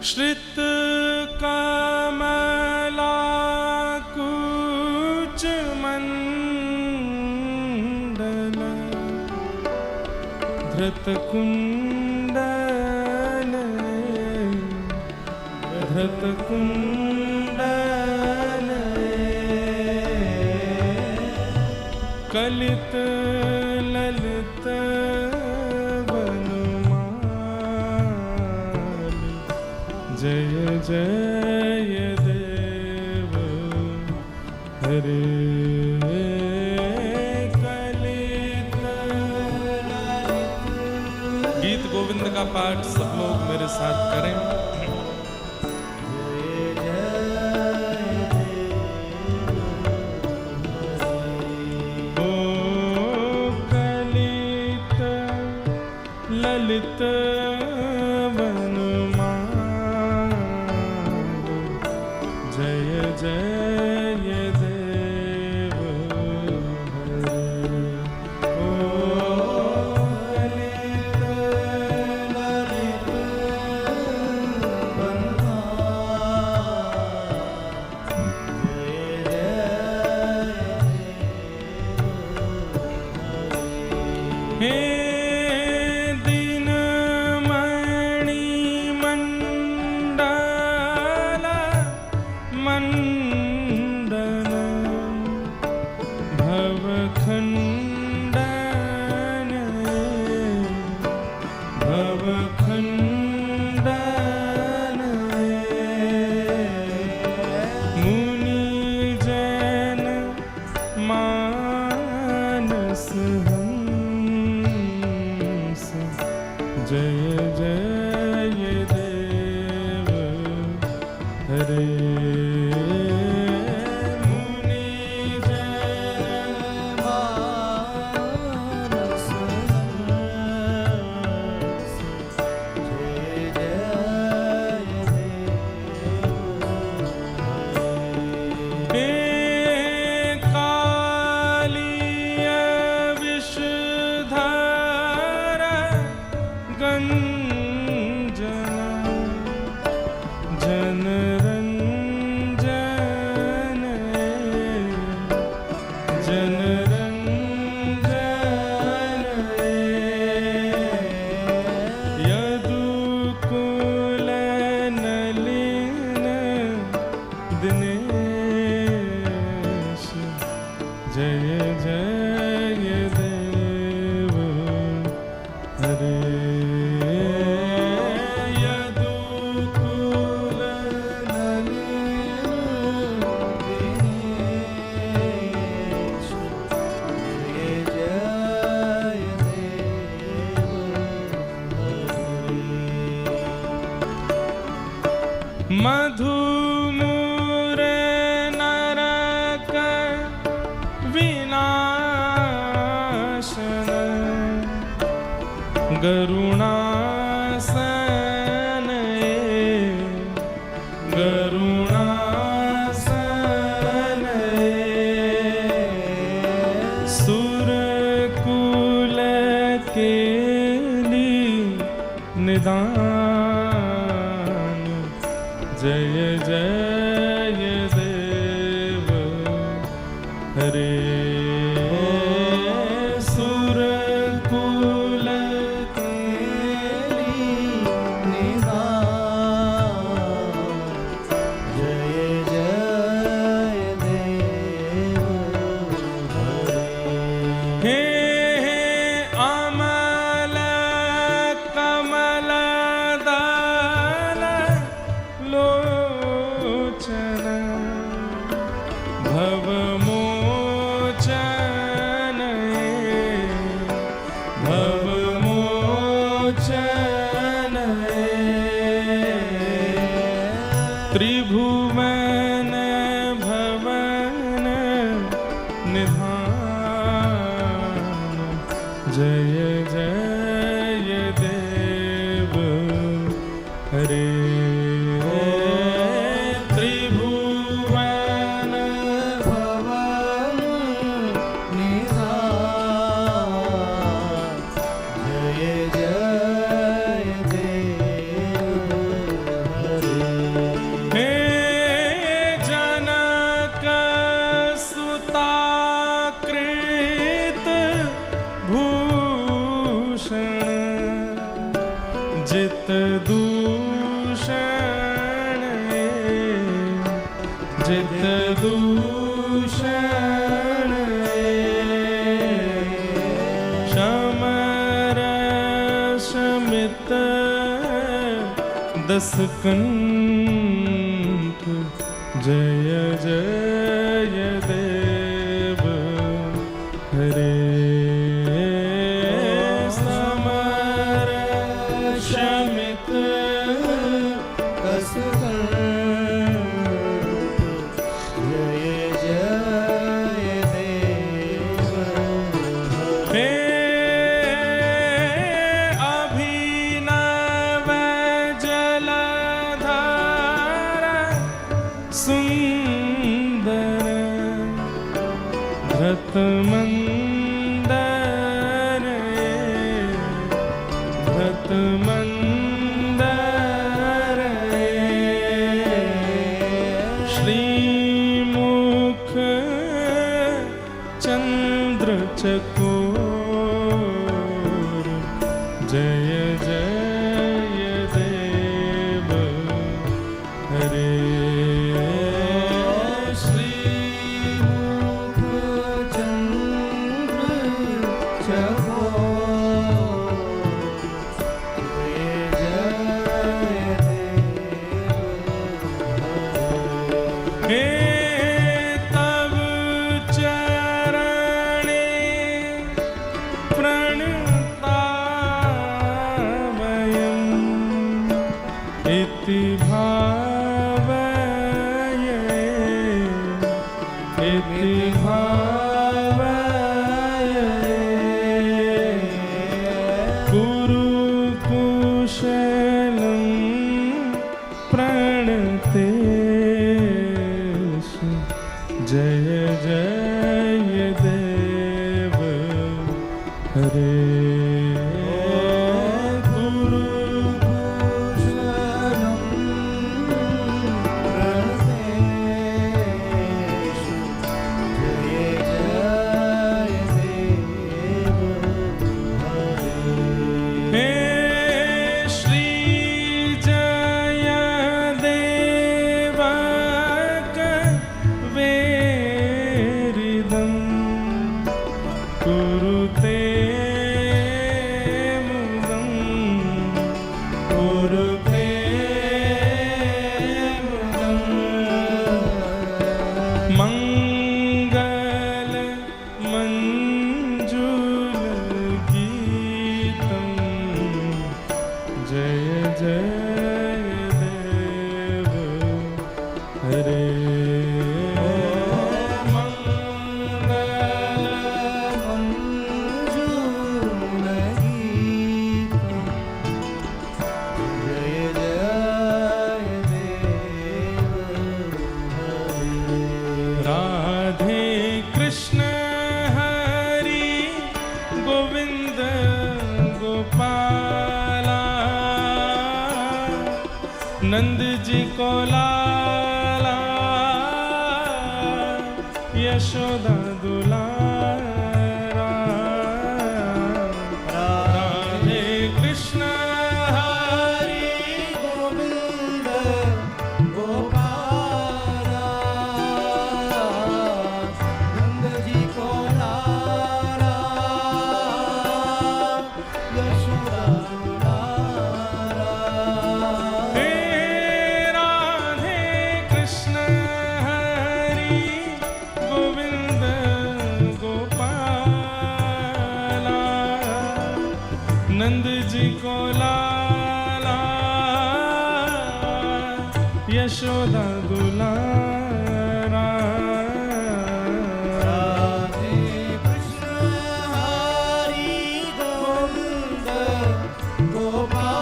श्रित कमलाकुच मंडल धृत कुंडल धृत कुंडल कलित ललित वनमाल जय जय देव हरे कलित गीत गोविंद का पाठ सब लोग मेरे साथ करें। ललित वनमाल जय जय देव हरे। ओ ललित ललित वनमाल जय जय जय जय देव हरे। मुनि जन मानस हंस जय जय देव हे कालिय विषधर गंजन जनरंजन जनरंजन यदुकुल नलिन दिनेश जय जय देव हरे। मधुमूर नरक विनाशन गरुणासन गरुणासन सुरकुल केली निदान जय जय देव हरे। सुरकुल केली निदान जय जय देव हरे। हे अमल कमल दल लोचन भवमोचन भवमोचन त्रिभुवन भवन निधान जय जय देव हरे। त्रिभुवन भवन निधान जय जय देव हरे। दूषण जित दूषण शमर शमित दस कंठ जय जय देव हरे समर शमित दस कंठ जय जय देव हे अभिनव जलधार सुंदर धृतमंदर धृतमंदर श्रीमुख चंद्र चकोर जय जय देव हरे श्रीमुख चंद्र हे तब चरणे प्रणतामयम् इति भावये इति भावये कुरु कुशलं प्रणतेषु जय जय देव हरे कुरु कुशलं प्रणतेषु जय जय देव हरे हे श्री जय देवक वेरिदं कुरुते मुदं कुरुते मुदं मंगल मंजुल गीतं जय जय देव हरे मंगल मंजुल गीतं जय जय देव हरे राधे कृष्ण हरि गोविंद गोपाला नंद जी को लाला यशोदा दुलारा राधे कृष्ण हरि गोविंद गोपाला नंद जी को लाला यशोदा दुलारा हे राधे कृष्ण हरि गोविंद गोपाला नंद जी को लाला यशोदा दुलारा राधे कृष्ण हरि गोविंद गोपाला